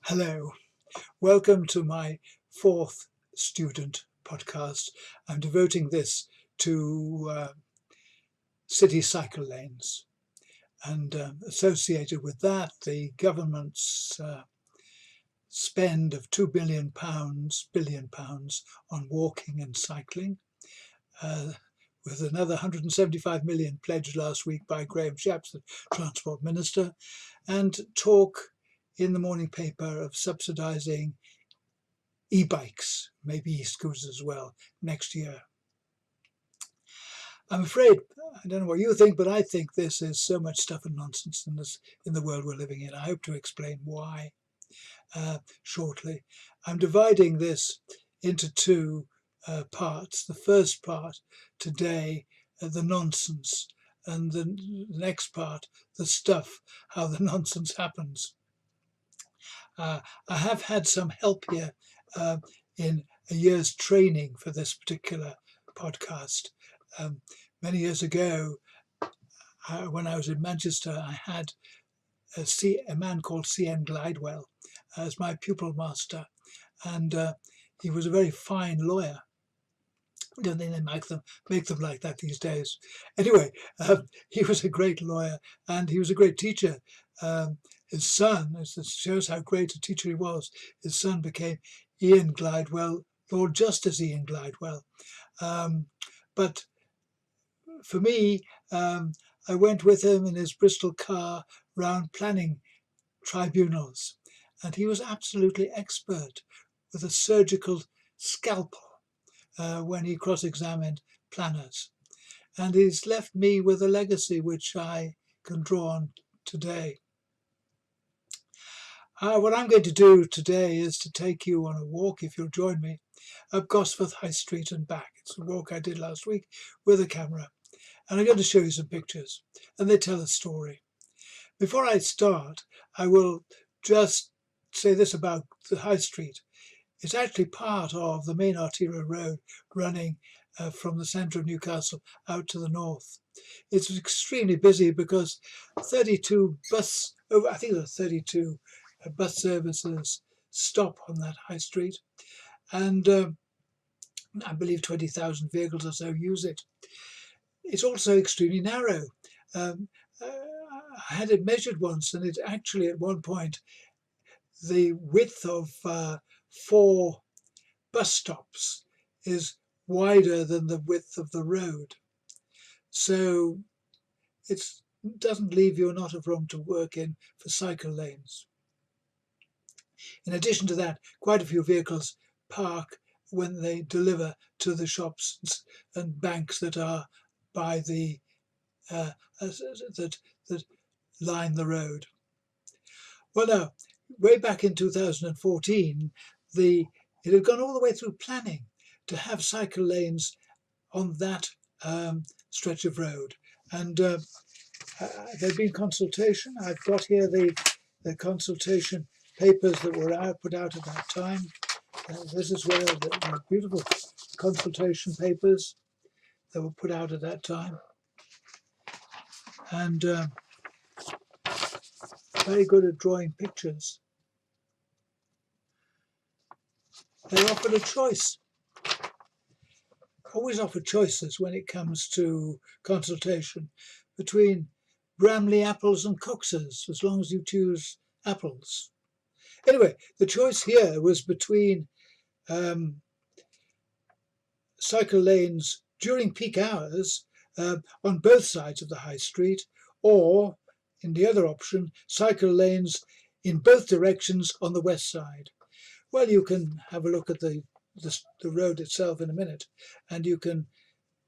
Hello, welcome to my fourth student podcast. I'm devoting this to city cycle lanes and associated with that the government's spend of £2 billion on walking and cycling, with another 175 million pledged last week by Graham Shapps, the Transport Minister, and talk in the morning paper of subsidising e-bikes, maybe e-scooters as well, next year. I'm afraid, I don't know what you think, but I think this is so much stuff and nonsense in the world we're living in. I hope to explain why shortly. I'm dividing this into two parts. The first part today, the nonsense, and the next part, the stuff, how the nonsense happens. I have had some help here in a year's training for this particular podcast. Many years ago, when I was in Manchester, I had a man called C.N. Glidewell as my pupil master, and he was a very fine lawyer. I don't think they make them like that these days. Anyway, he was a great lawyer and he was a great teacher. His son, this shows how great a teacher he was, his son became Ian Glidewell, Lord Justice Ian Glidewell. But for me, I went with him in his Bristol car round planning tribunals, and he was absolutely expert with a surgical scalpel when he cross-examined planners. And he's left me with a legacy which I can draw on today. What I'm going to do today is to take you on a walk, if you'll join me, up Gosforth High Street and back. It's a walk I did last week with a camera. And I'm going to show you some pictures, and they tell a story. Before I start, I will just say this about the High Street. It's actually part of the main arterial road running from the centre of Newcastle out to the north. It's extremely busy because 32 bus services stop on that High Street, and I believe 20,000 vehicles or so use it. It's also extremely narrow. I had it measured once, and it actually at one point the width of 4 bus stops is wider than the width of the road. So it doesn't leave you a lot of room to work in for cycle lanes. In addition to that, quite a few vehicles park when they deliver to the shops and banks that are by the that line the road. Well, now, way back in 2014, it had gone all the way through planning to have cycle lanes on that stretch of road, and there'd been consultation. I've got here the consultation papers that were put out at that time. This is where the beautiful consultation papers that were put out at that time, and very good at drawing pictures. They offered a choice. Always offer choices when it comes to consultation between Bramley apples and Cox's, as long as you choose apples. Anyway, the choice here was between cycle lanes during peak hours on both sides of the High Street, or, in the other option, cycle lanes in both directions on the west side. Well, you can have a look at the road itself in a minute, and you can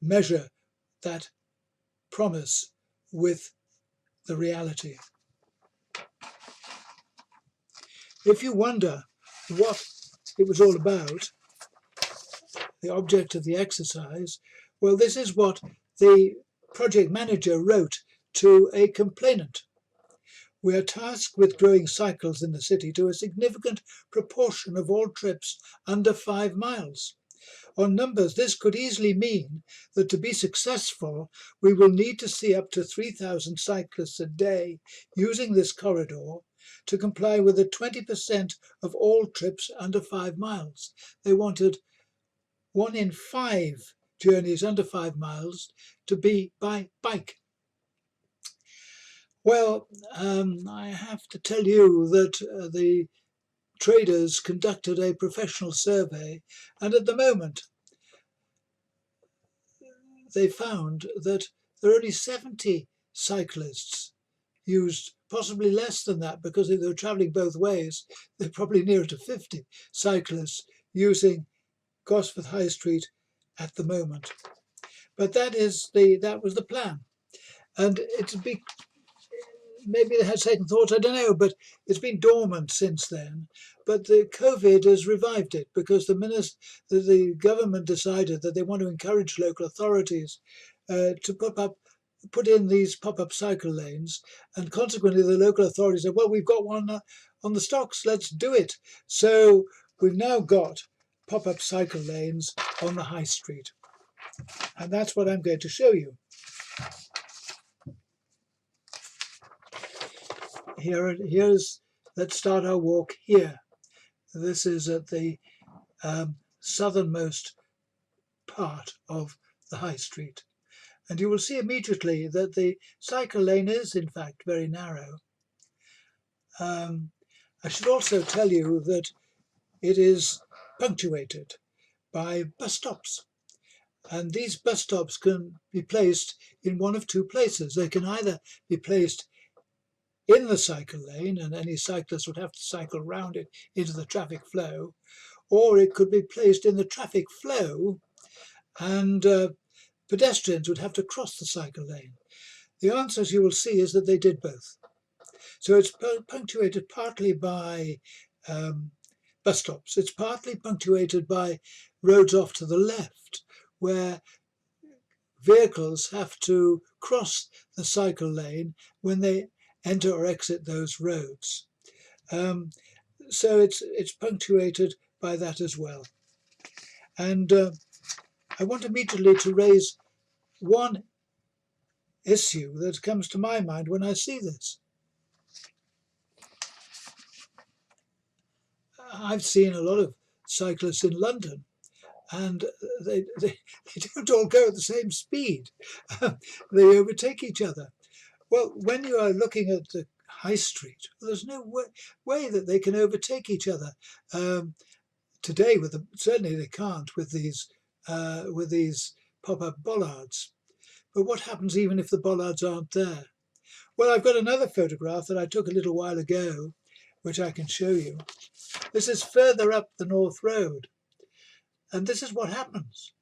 measure that promise with the reality. If you wonder what it was all about, the object of the exercise, well, this is what the project manager wrote to a complainant. We are tasked with growing cycles in the city to a significant proportion of all trips under 5 miles. On numbers, this could easily mean that to be successful, we will need to see up to 3,000 cyclists a day using this corridor to comply with the 20% of all trips under 5 miles. They wanted 1 in 5 journeys under 5 miles to be by bike. Well, I have to tell you that the traders conducted a professional survey, and at the moment they found that there are only 70 cyclists used, possibly less than that, because if they were travelling both ways, they're probably nearer to 50 cyclists using Gosforth High Street at the moment. But that was the plan, and maybe they had second thoughts, I don't know, but it's been dormant since then. But the COVID has revived it because the government decided that they want to encourage local authorities to put in these pop-up cycle lanes, and consequently the local authorities said, well, we've got one on the stocks, let's do it. So we've now got pop-up cycle lanes on the high street, and that's what I'm going to show you. Let's start our walk here. This is at the southernmost part of the high street. And you will see immediately that the cycle lane is, in fact, very narrow. I should also tell you that it is punctuated by bus stops. And these bus stops can be placed in one of two places. They can either be placed in the cycle lane, and any cyclist would have to cycle round it into the traffic flow, or it could be placed in the traffic flow and pedestrians would have to cross the cycle lane. The answer, as you will see, is that they did both. So it's punctuated partly by bus stops. It's partly punctuated by roads off to the left, where vehicles have to cross the cycle lane when they enter or exit those roads. So it's punctuated by that as well. And I want immediately to raise one issue that comes to my mind when I see this. I've seen a lot of cyclists in London, and they don't all go at the same speed. They overtake each other. Well, when you are looking at the high street, there's no way that they can overtake each other. Today, certainly they can't with these pop-up bollards. But what happens even if the bollards aren't there? Well, I've got another photograph that I took a little while ago, which I can show you. This is further up the North Road, and this is what happens.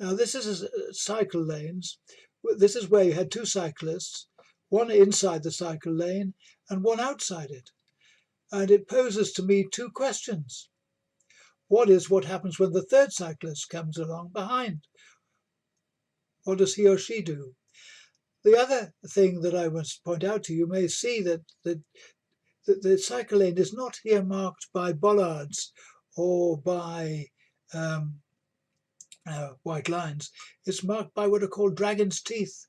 Now, this is cycle lanes. This is where you had two cyclists, one inside the cycle lane and one outside it. And it poses to me two questions. What happens when the third cyclist comes along behind? What does he or she do? The other thing that I must point out to you, may see that the cycle lane is not here marked by bollards or by white lines. It's marked by what are called dragon's teeth.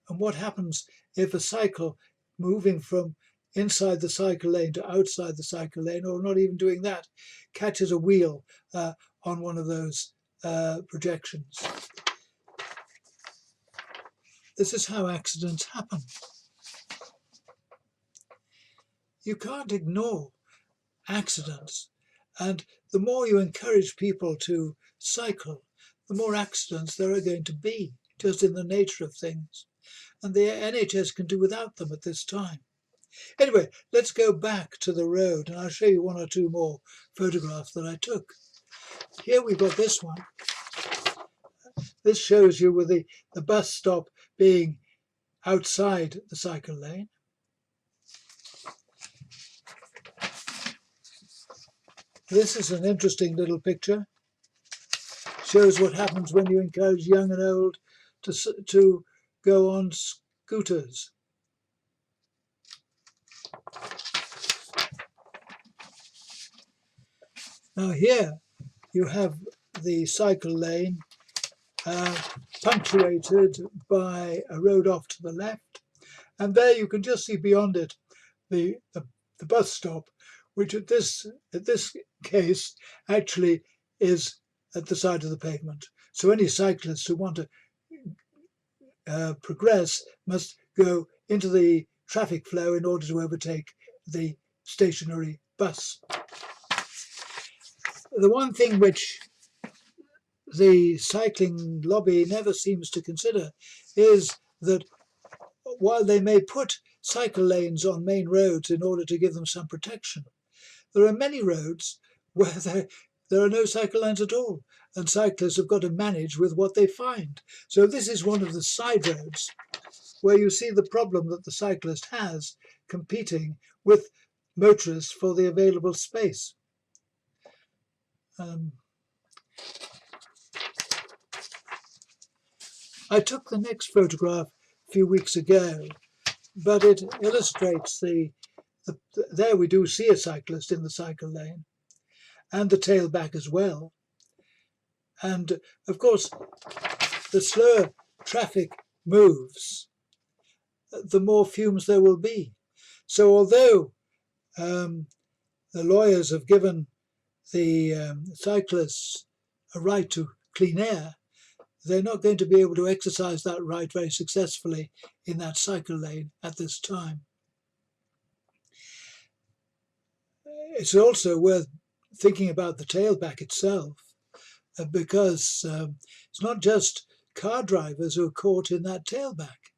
And what happens if a cycle moving from inside the cycle lane to outside the cycle lane, or not even doing that, catches a wheel on one of those projections? This is how accidents happen. You can't ignore accidents, and the more you encourage people to cycle, the more accidents there are going to be, just in the nature of things. And the NHS can do without them at this time. Anyway, let's go back to the road, and I'll show you one or two more photographs that I took. Here we've got this one. This shows you with the bus stop being outside the cycle lane. This is an interesting little picture. Shows what happens when you encourage young and old to go on scooters. Now here you have the cycle lane punctuated by a road off to the left, and there you can just see beyond it the bus stop, which at this case actually is at the side of the pavement. So any cyclists who want to progress must go into the traffic flow in order to overtake the stationary bus. The one thing which the cycling lobby never seems to consider is that while they may put cycle lanes on main roads in order to give them some protection, there are many roads where there are no cycle lanes at all, and cyclists have got to manage with what they find. So this is one of the side roads where you see the problem that the cyclist has competing with motorists for the available space. I took the next photograph a few weeks ago, but it illustrates there we do see a cyclist in the cycle lane, and the tailback as well. And of course, the slower traffic moves, the more fumes there will be. So although the lawyers have given the cyclists a right to clean air, they're not going to be able to exercise that right very successfully in that cycle lane at this time. It's also worth thinking about the tailback itself, because it's not just car drivers who are caught in that tailback.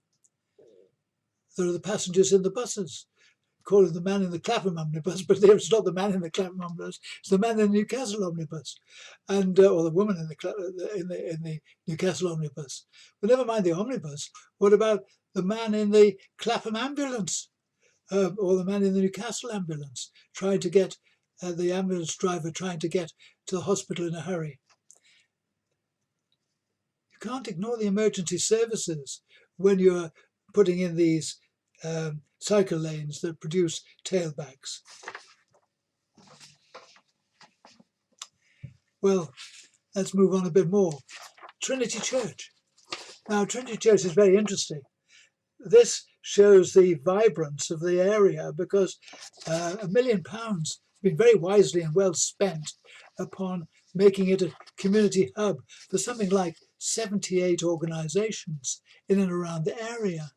There are the passengers in the buses. Call it the man in the Clapham omnibus, but it's not the man in the Clapham omnibus, it's the man in the Newcastle omnibus, and or the woman in the Newcastle omnibus. But never mind the omnibus. What about the man in the Clapham ambulance, or the man in the Newcastle ambulance, trying to get the ambulance driver trying to get to the hospital in a hurry? You can't ignore the emergency services when you're putting in these cycle lanes that produce tailbacks. Well, let's move on a bit more. Trinity Church. Now, Trinity Church is very interesting. This shows the vibrance of the area because £1 million has been very wisely and well spent upon making it a community hub for something like 78 organisations in and around the area.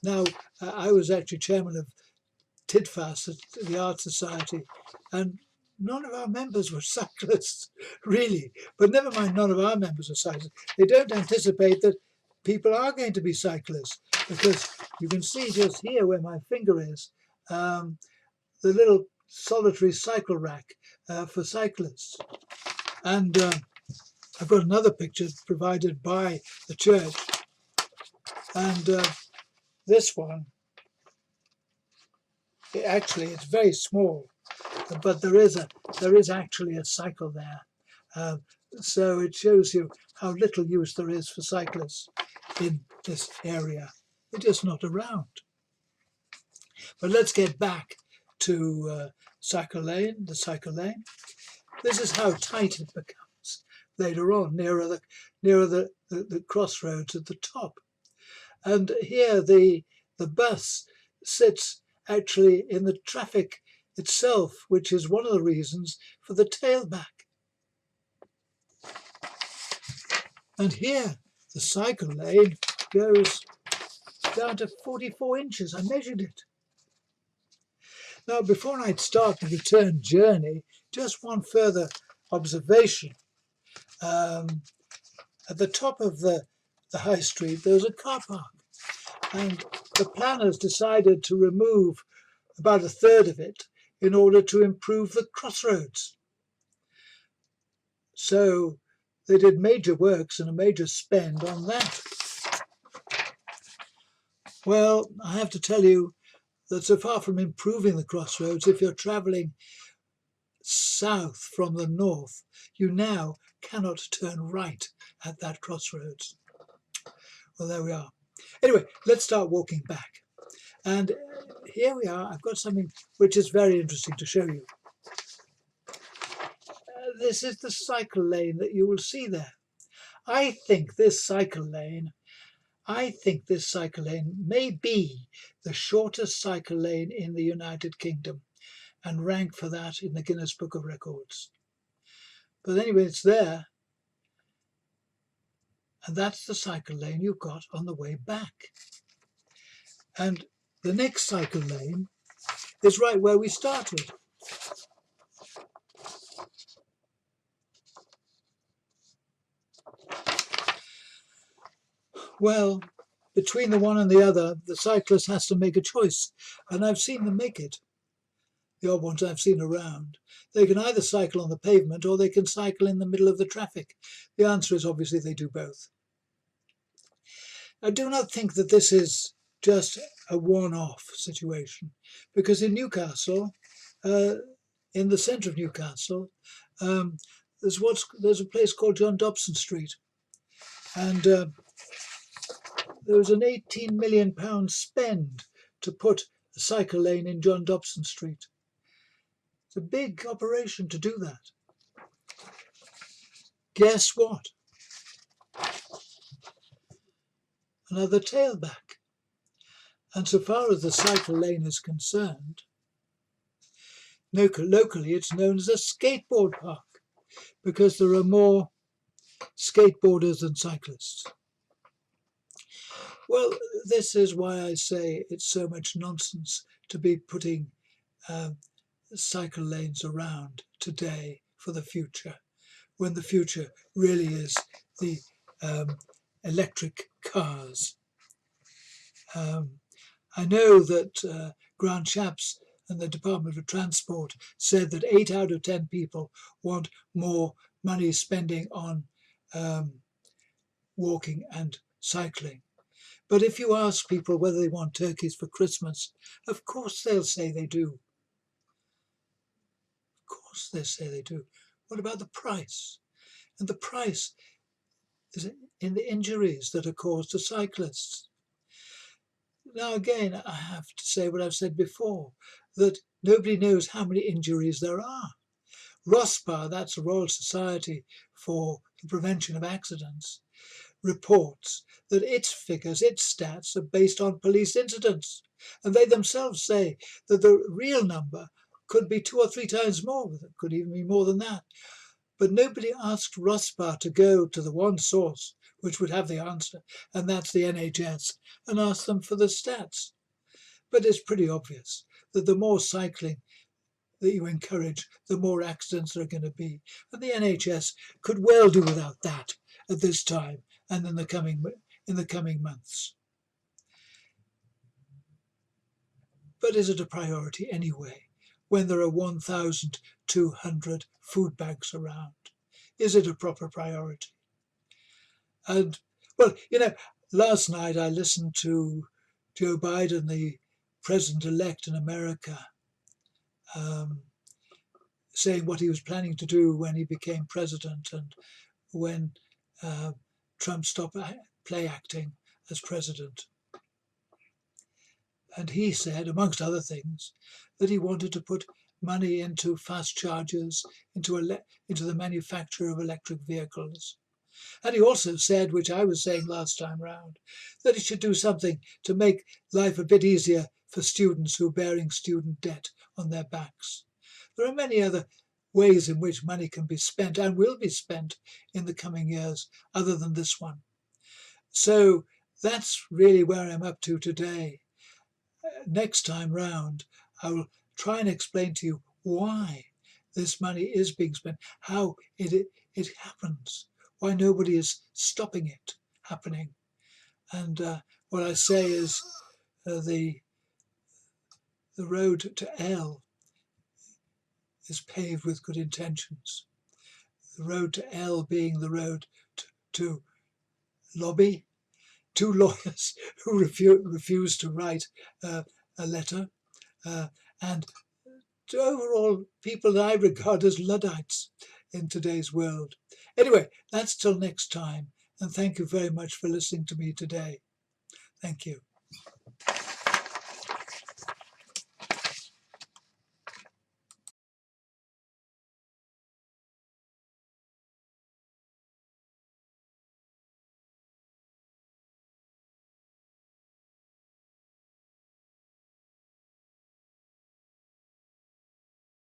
Now, I was actually chairman of TIDFAS, the Art Society, and none of our members were cyclists, really. But never mind, none of our members are cyclists. They don't anticipate that people are going to be cyclists, because you can see just here where my finger is, the little solitary cycle rack for cyclists. And I've got another picture provided by the church. And this one, it's very small, but there is actually a cycle there. So it shows you how little use there is for cyclists in this area. They're just not around. But let's get back to the cycle lane. This is how tight it becomes later on, nearer the crossroads at the top. And here the bus sits actually in the traffic itself, which is one of the reasons for the tailback. And here the cycle lane goes down to 44 inches. I measured it. Now, before I start the return journey, just one further observation. At the top of the high street, there's a car park, and the planners decided to remove about a third of it in order to improve the crossroads. So they did major works and a major spend on that. Well, I have to tell you that so far from improving the crossroads, if you're travelling south from the north, you now cannot turn right at that crossroads. Well, there we are. Anyway, let's start walking back. And here we are. I've got something which is very interesting to show you. this is the cycle lane that you will see there. I think this cycle lane may be the shortest cycle lane in the United Kingdom and rank for that in the Guinness Book of Records. But anyway, it's there. And that's the cycle lane you've got on the way back. And the next cycle lane is right where we started. Well, between the one and the other, the cyclist has to make a choice. And I've seen them make it. The odd ones I've seen around. They can either cycle on the pavement or they can cycle in the middle of the traffic. The answer is obviously they do both. I do not think that this is just a one-off situation, because in Newcastle, in the centre of Newcastle, there's a place called John Dobson Street, and there was an £18 million spend to put a cycle lane in John Dobson Street. It's a big operation to do that. Guess what? Another tailback. And so far as the cycle lane is concerned, locally it's known as a skateboard park, because there are more skateboarders than cyclists. Well, this is why I say it's so much nonsense to be putting cycle lanes around today for the future, when the future really is the electric cars. I know that Grant Shapps and the Department of Transport said that 8 out of 10 people want more money spending on walking and cycling. But if you ask people whether they want turkeys for Christmas, of course they'll say they do. Of course they'll say they do. What about the price? And the price is in the injuries that are caused to cyclists. Now again, I have to say what I've said before, that nobody knows how many injuries there are. RoSPA, that's the Royal Society for the Prevention of Accidents, reports that its figures, its stats, are based on police incidents. And they themselves say that the real number could be 2 or 3 times more, it could even be more than that. But nobody asked RoSPA to go to the one source which would have the answer, and that's the NHS, and ask them for the stats. But it's pretty obvious that the more cycling that you encourage, the more accidents there are going to be. And the NHS could well do without that at this time and in the coming months. But is it a priority anyway, when there are 1,200 food bags around? Is it a proper priority? And, well, last night I listened to Joe Biden, the president-elect in America, saying what he was planning to do when he became president and when Trump stopped play acting as president. And he said, amongst other things, that he wanted to put money into fast chargers, into the manufacture of electric vehicles. And he also said, which I was saying last time round, that he should do something to make life a bit easier for students who are bearing student debt on their backs. There are many other ways in which money can be spent and will be spent in the coming years, other than this one. So that's really where I'm up to today. Next time round, I will try and explain to you why this money is being spent, how it happens, why nobody is stopping it happening. And what I say is the road to L is paved with good intentions. The road to L being the road to lobby, 2 lawyers who refused to write a letter, and to overall people that I regard as Luddites in today's world. Anyway, that's till next time, and thank you very much for listening to me today. Thank you.